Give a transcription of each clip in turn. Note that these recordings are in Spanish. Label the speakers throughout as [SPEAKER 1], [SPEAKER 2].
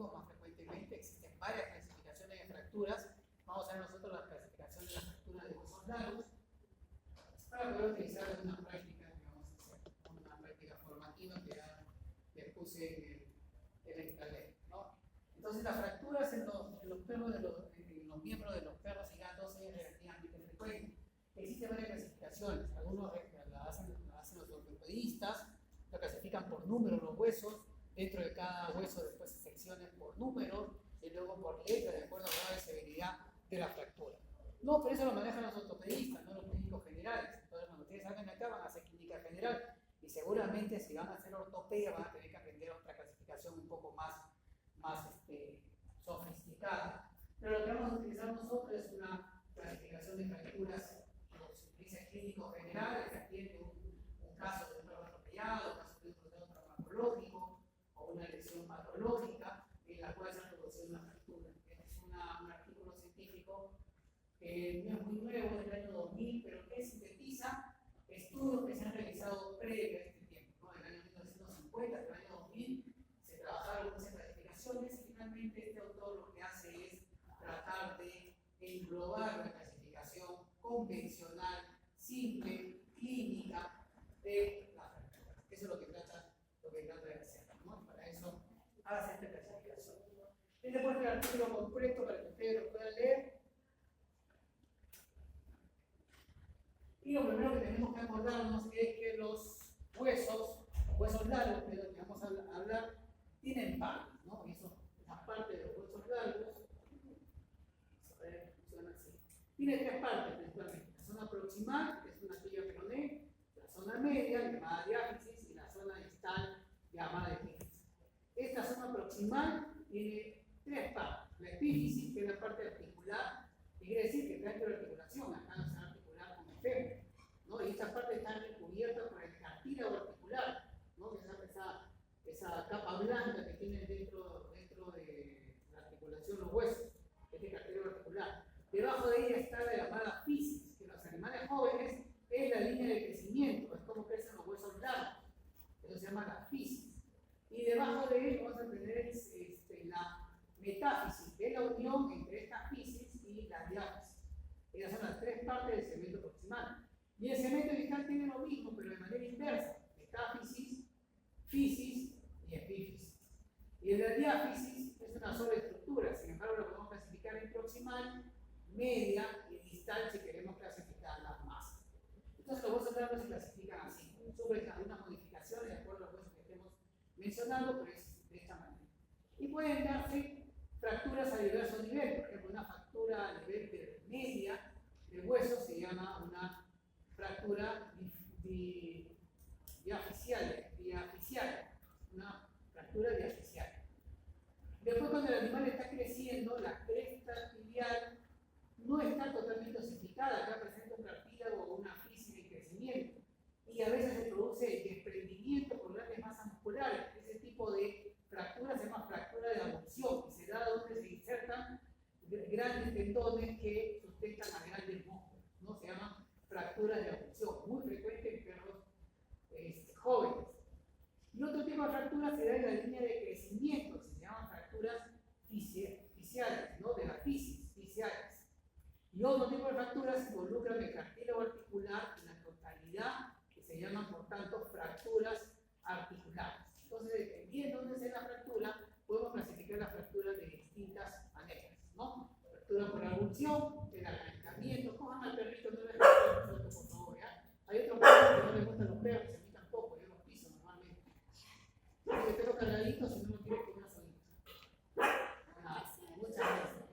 [SPEAKER 1] ortopédico más frecuentemente. Existen varias clasificaciones de fracturas. Vamos a ver nosotros la clasificación de las fracturas de huesos largos para poder utilizar una práctica, digamos, una práctica formativa que ya les puse en el taller, ¿no? Entonces, las fracturas en los perros, en los miembros de los perros y gatos es relativamente frecuente. Existen varias clasificaciones. Algunos las hacen los ortopedistas, lo clasifican por número los huesos. Dentro de cada hueso después se seccionan por número y luego por letra, de acuerdo a la grado de severidad de la fractura. No, pero eso lo manejan los ortopedistas, no los clínicos generales. Entonces, cuando ustedes salgan de acá, van a hacer clínica general y seguramente si van a hacer ortopedia van a tener que aprender otra clasificación un poco más sofisticada. Pero lo que vamos a utilizar nosotros es una clasificación de fracturas que se utiliza en clínico general, que atiende un caso de un perro atropellado, un caso de un proceso traumatológico o una lesión patológica en la cual se ha producido una fractura. Es un artículo científico que no es muy nuevo, del año 2000, pero que sintetiza estudios que se han realizado previo a este tiempo, ¿no? En el año 1950, en el año 2000, se trabajaron muchas clasificaciones y finalmente este autor lo que hace es tratar de englobar una clasificación convencional, simple, clínica de la fractura. Eso es lo que trata de hacer, ¿no? Para eso hace esta clasificación. Les muestro el artículo completo para que ustedes lo puedan leer. Y lo primero que tenemos que acordarnos es que los huesos largos, de los que vamos a hablar, tienen partes, ¿no? Y eso, la parte de los huesos largos, funciona así. Tiene tres partes principalmente: la zona proximal, que es una tibia peroné, la zona media, llamada diáfisis, y la zona distal, llamada epífisis. Esta zona proximal tiene tres partes: la epífisis, que es la parte articular, que quiere decir que está dentro de la articulación, acá no se va a articular con el fémur, ¿no? Y esta parte está recubierta por el cartílago articular, ¿no? Esa capa blanca que tiene dentro de la articulación los huesos, este cartílago articular. Debajo de ella está la llamada fisis, que en los animales jóvenes es la línea de crecimiento, es como crecen los huesos largos, eso se llama la fisis. Y debajo de él vamos a tener la metáfisis, que es la unión entre esta fisis y la diáfisis. Esas son las tres partes del segmento proximal. Y el segmento distal tiene lo mismo, pero de manera inversa: metáfisis, fisis y epífisis. Y el de diáfisis es una sola estructura, sin embargo lo podemos clasificar en proximal, media y distal si queremos clasificarlas más. Entonces los huesos largos se clasifican así, sufren algunas modificaciones de acuerdo a los huesos que estemos mencionando, pero es de esta manera. Y pueden darse fracturas a diversos niveles. Por ejemplo, una fractura a nivel de media del hueso se llama una fractura diafisial, una fractura diafisial. Después, cuando el animal está creciendo, la cresta tibial no está totalmente osificada, acá presenta un cartílago o una fisis en crecimiento, y a veces se produce desprendimiento por grandes masas musculares. Ese tipo de fractura se llama fractura de abducción y se da donde se insertan grandes tendones que sustentan a grandes músculos, ¿no? Se llama fractura de abducción, muy frecuente en perros jóvenes. Y otro tipo de fractura se da en la línea de crecimiento, se llaman fracturas fisiales, ¿no? De la fisis, fisiales. Y otro tipo de fracturas involucran el cartílago articular en la totalidad, que se llaman, por tanto, fracturas articulares. Entonces, dependiendo de dónde sea la fractura, podemos clasificar las fracturas de distintas maneras, ¿no? Fractura por abducción, el arrancamiento. Cojan al perrito, no le gusta el perro, por favor, ¿ya? Hay otros perros que no les gustan los perros, y a mí tampoco, yo los piso normalmente. Yo tengo cargadito, si no lo quiere que una solita. Muchas gracias.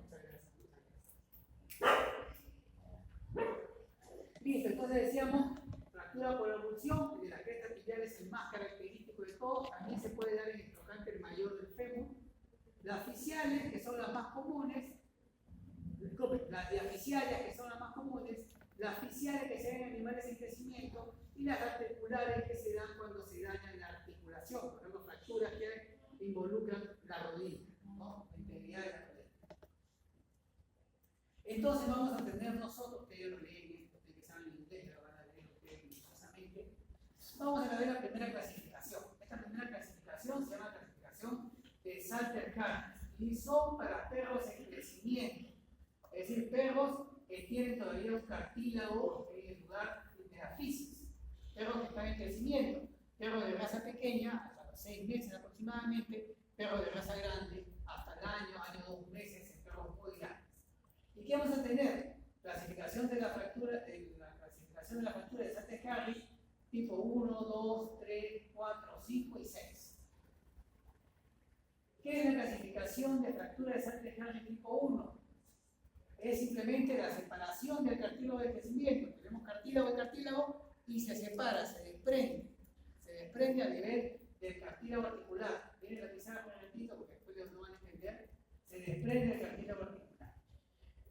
[SPEAKER 1] Listo, entonces decíamos fractura por abducción, de la cresta tibial es el más característico de todos. También se puede dar en el trocánter mayor del fémur. Las fisiales, que son las más comunes, las diafisiales, que son las más comunes, las fisiales que se dan en animales en crecimiento, y las articulares que se dan cuando se daña la articulación, por ejemplo, fracturas que involucran la rodilla, ¿no? La integridad de la rodilla. Entonces vamos a tener nosotros, que yo lo leí, ustedes que saben inglés, lo van a leer ustedes minuciosamente. Vamos a ver la primera clasificación. Esta primera clasificación se llama clasificación de Salter-Carnes. y son para perros en crecimiento, es decir, perros que tienen todavía un cartílago en lugar de la fisis, perros que están en crecimiento, perros de raza pequeña hasta los 6 meses aproximadamente, perros de raza grande hasta el año 2 meses en perros muy grandes. ¿Y qué vamos a tener? Clasificación de la fractura, de Sante-Harris, tipo 1, 2, 3, 4, 5 y 6. ¿Qué es la clasificación de fractura de Sante-Harris tipo 1? Es simplemente la separación del cartílago de crecimiento. Tenemos cartílago de cartílago y se separa, se desprende a nivel del cartílago articular. Tienen la pizarra un momentito porque después no van a entender. Se desprende el cartílago articular.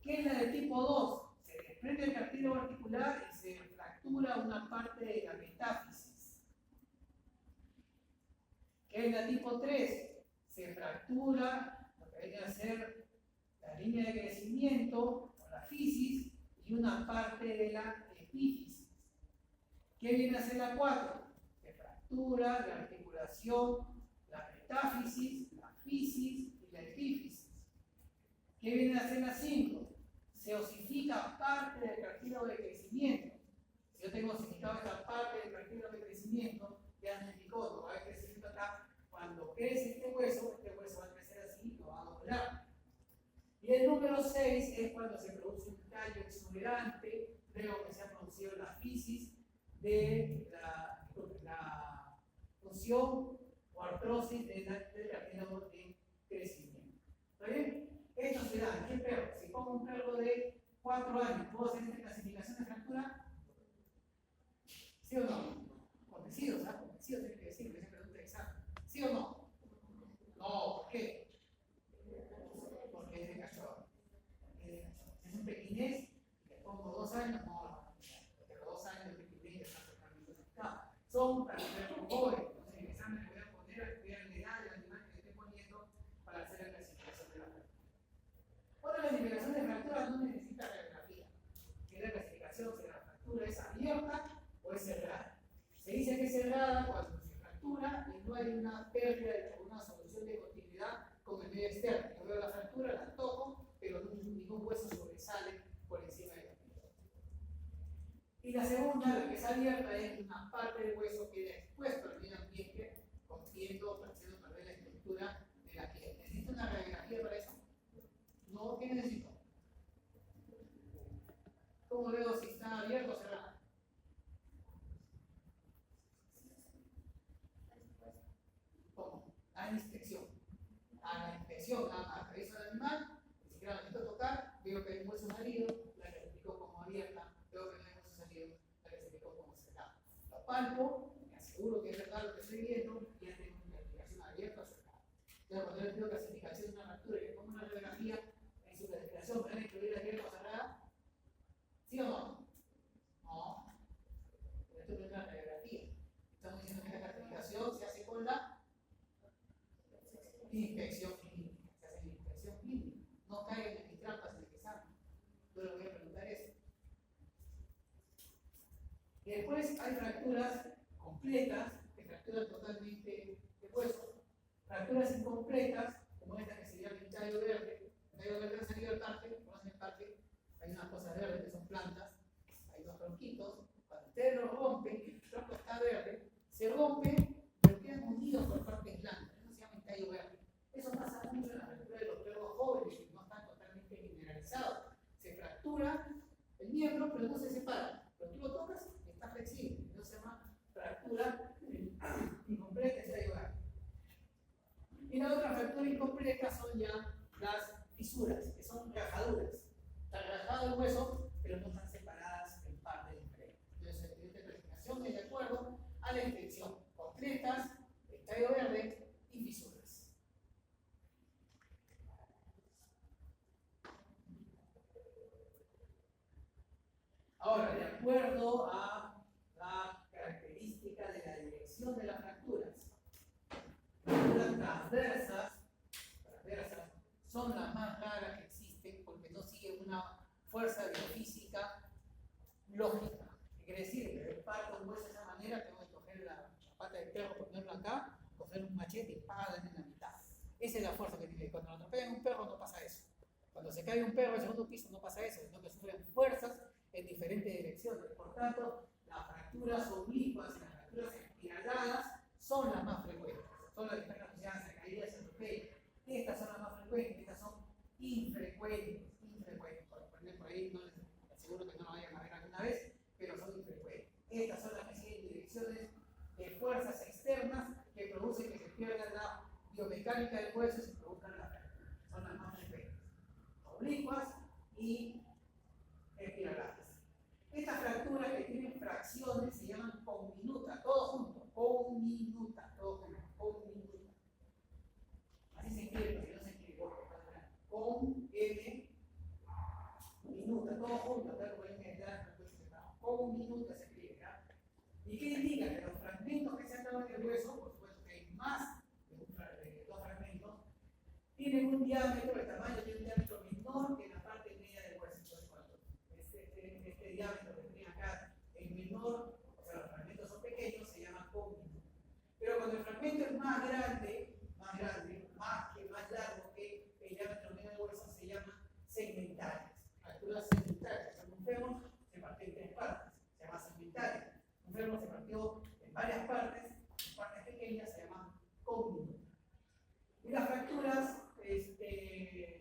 [SPEAKER 1] ¿Qué es la de tipo 2? Se desprende el cartílago articular y se fractura una parte de la metáfisis. ¿Qué es la tipo 3? Se fractura lo que viene a ser la línea de crecimiento o la fisis y una parte de la epífisis. ¿Qué viene a ser la 4? Se fractura la articulación, la metáfisis, la fisis y la epífisis. ¿Qué viene a ser la 5? Se osifica parte del cartílago de crecimiento. Si yo tengo osificado esta parte del cartílago de crecimiento, ya me indicó, no va a haber crecimiento acá. Cuando crece este hueso va a crecer así y lo va a doblar. Y el número 6 es cuando se produce un tallo exuberante, luego que se ha producido la fisis de la función o artrosis del cartílago de crecimiento. ¿Está bien? Esto se da. ¿Qué perro? Si pongo un perro de 4 años, ¿puedo hacer esta clasificación de fractura? ¿Sí o no? Convencidos, ¿ah? Convencidos tienen que decir que se pregunta de examen. ¿Sí o no? No, ¿por qué? Porque es de cachorro. Es un pequinés, le pongo 2 años, no, pero 2 años de pequinés ya está totalmente afectado. Son para perros jóvenes, entonces en el examen le voy a poner, voy a la edad del animal que le esté poniendo para hacer la clasificación de la fractura. Otra clasificación de fractura no necesita radiografía. Que la clasificación si la fractura es abierta o es cerrada. Se dice que es cerrada cuando se fractura y no hay una pérdida de una solución de continuidad con el medio externo. Yo veo la fractura, la toco, pero ningún hueso sobresale por encima de la piel. Y la segunda, la que es abierta, es una parte del hueso que queda expuesto al medio ambiente, haciendo perder la estructura de la piel. ¿Necesito una radiografía para eso? No, ¿qué necesito? ¿Cómo veo si está abierto o cerrado? ¿Cómo? A la inspección. A la inspección, nada más. Reviso al animal, ni siquiera la necesito tocar, veo que hay un hueso salido, la clasifico como abierta, veo que no hay hueso salido, la clasifico como cerrada. Lo palpo, me aseguro que es verdad lo que estoy viendo, y ya tengo una clasificación abierta o cerrada. Entonces, cuando yo tengo clasificación de una fractura y le pongo una radiografía, en su clasificación van a incluir abierta o cerrada. ¿Sí o no? No. Pero esto no es una radiografía. Estamos diciendo que la clasificación se hace con la inspección clínica. Se hace la inspección clínica. No caigan en mis trampas en el examen. Yo le voy a preguntar eso. Y después hay fracturas completas que fracturan totalmente el hueso. Fracturas incompletas, como esta que sería el tallo verde. El tallo verde ha salido del parque, conocen el parque. Hay unas cosas verdes que son plantas, hay unos tronquitos. Cuando ustedes lo rompen, el tronco está verde, se rompe, pero quedan unidos por partes blancas. Eso se llama el tallo verde. Eso pasa mucho en la fractura de los perros jóvenes que no están totalmente mineralizados. Se fractura el miembro, pero no se separa. Pero tú lo tocas y está flexible. Eso se llama fractura incompleta, el tallo verde. Y la otra fractura incompleta son ya las fisuras, que son rajaduras. Está rajado el hueso, pero no están separadas en parte diferente. Entonces, esta clasificación es de acuerdo a la infección. Completas, el tallo verde y fisuras. Ahora, de acuerdo a la característica de la dirección de las fracturas, las transversas son las más raras que existen porque no siguen una fuerza biofísica lógica. ¿Qué quiere decir? Que parto un hueso de esa manera, tengo que coger la pata del perro, ponerlo acá, coger un machete y darle en la mitad. Esa es la fuerza que tiene. Cuando atropellan un perro no pasa eso. Cuando se cae un perro al segundo piso no pasa eso, sino que sufren fuerzas en diferentes direcciones. Por tanto, las fracturas oblicuas y las fracturas espiraladas son las más frecuentes. Son las que están asociadas a caídas y atropellos. Estas son las más frecuentes, estas son infrecuentes. Por poner por ahí, no les aseguro que no lo vayan a ver alguna vez, pero son infrecuentes. Estas son las que siguen direcciones de fuerzas externas que producen que se pierda la biomecánica del hueso y se produzcan las fracturas. Son las más frecuentes. Oblicuas y espiraladas. Estas fracturas que tienen fracciones se llaman conminuta, todo junto, conminuta, todo junto, conminuta. Así se escribe, porque no se escribe con M minuta, todo junto, tal como M de conminuta se escribe, ¿ya? ¿Y qué indica? Que los fragmentos que se han dado en el hueso, por supuesto que hay más de dos fragmentos, tienen un diámetro, el tamaño tiene un diámetro menor que la parte media del hueso. Entonces, cuando este diámetro que tiene acá es menor, o sea, los fragmentos son pequeños, se llama conminuta. Pero cuando el fragmento es más grande, más largo que el diámetro medio del hueso, se llama segmentales. Fracturas segmentales. Un fémur se partió en 3 partes, se llama segmentales. Un fémur se partió en varias partes pequeñas, se llaman conminuta. Y las fracturas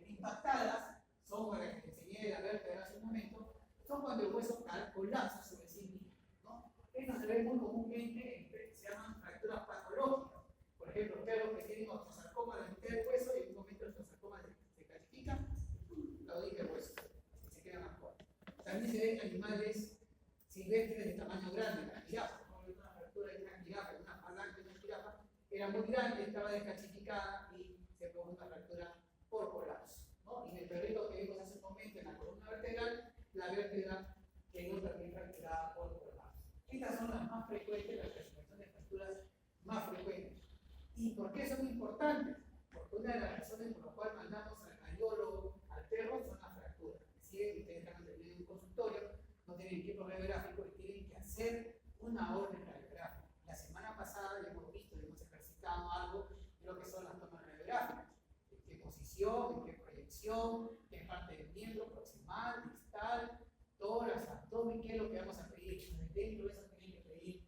[SPEAKER 1] impactadas son, como las que enseñé de la vértebra hace un momento, son cuando el hueso colapsa sobre sí mismo, ¿no? Esto se ve muy comúnmente, se llaman fracturas patológicas. Por ejemplo, perros que tienen osteosarcoma de la mitad del hueso y en un momento el osteosarcoma se calcifica, lo dije el hueso, y se quedan afuera. También se ven animales silvestres de tamaño grande, la jirafa. Una fractura de una jirafa, una falange de una jirafa, era muy grande, estaba descalcificada y se produjo una fractura por colapso, ¿no? Y en el perrito que vimos hace un momento en la columna vertebral, la vértebra quedó también fracturada por colapso. Estas son las más frecuentes, las presentaciones de fracturas más frecuentes. ¿Y por qué son importantes? Porque una de las razones por las cuales mandamos al cardiólogo, al perro, son las fracturas. Es decir, ustedes están atendiendo un consultorio, no tienen equipo radiográfico y tienen que hacer una orden radiográfica. La semana pasada ya hemos visto, hemos ejercitado algo de lo que son las tomas radiográficas. ¿En qué posición, en qué proyección, qué parte del miembro, proximal, distal, tórax, abdomen, qué es lo que vamos a pedir? Dentro de eso tienen que pedir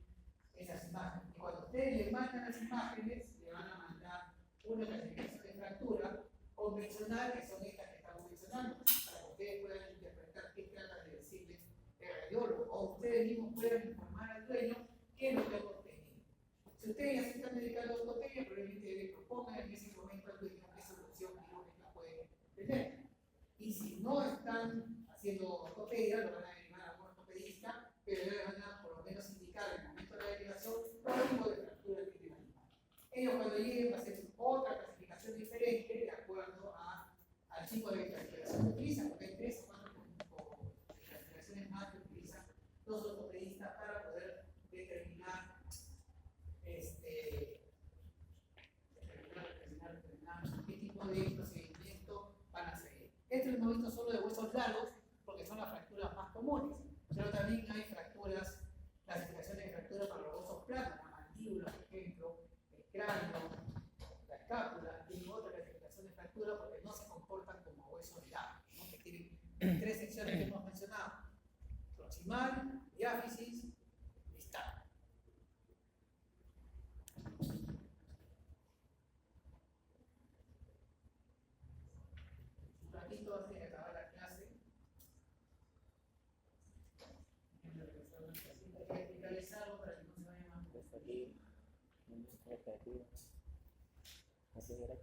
[SPEAKER 1] esas imágenes. Y cuando ustedes le mandan las imágenes, le van a mandar una clasificación de fractura convencional, que son estas que estamos mencionando, para que ustedes puedan interpretar qué trata de decirles el radiólogo, o ustedes mismos puedan informar al dueño qué es lo que han obtenido. Si ustedes ya se están dedicando a ortopedia, probablemente le propongan en ese momento al dueño qué solución quirúrgica puede tener. Y si no están haciendo ortopedia, lo van a derivar a un ortopedista, pero le van a por lo menos indicar en el momento de la derivación cuál tipo de fractura tiene el animal. Ellos cuando lleguen va a hacer otra clasificación diferente de acuerdo al tipo de clasificación que utilizan, porque hay 3 o 4 clasificaciones más que utilizan los ortopedistas para poder determinar qué tipo de procedimiento van a seguir. Esto lo hemos visto solo de huesos largos porque son las fracturas más comunes, pero también hay fracturas, clasificaciones de fracturas para los huesos planos, la mandíbula, por ejemplo, el cráneo, la escápula, tienen otra clasificación de fractura porque no se comportan como huesos largos, ¿no? Que tienen 3 secciones que hemos mencionado: proximal, diáfisis, distal. Un ratito antes de acabar la clase, hay que explicarles algo para que no se vayan más.
[SPEAKER 2] Aquí, no está creativo. Así era.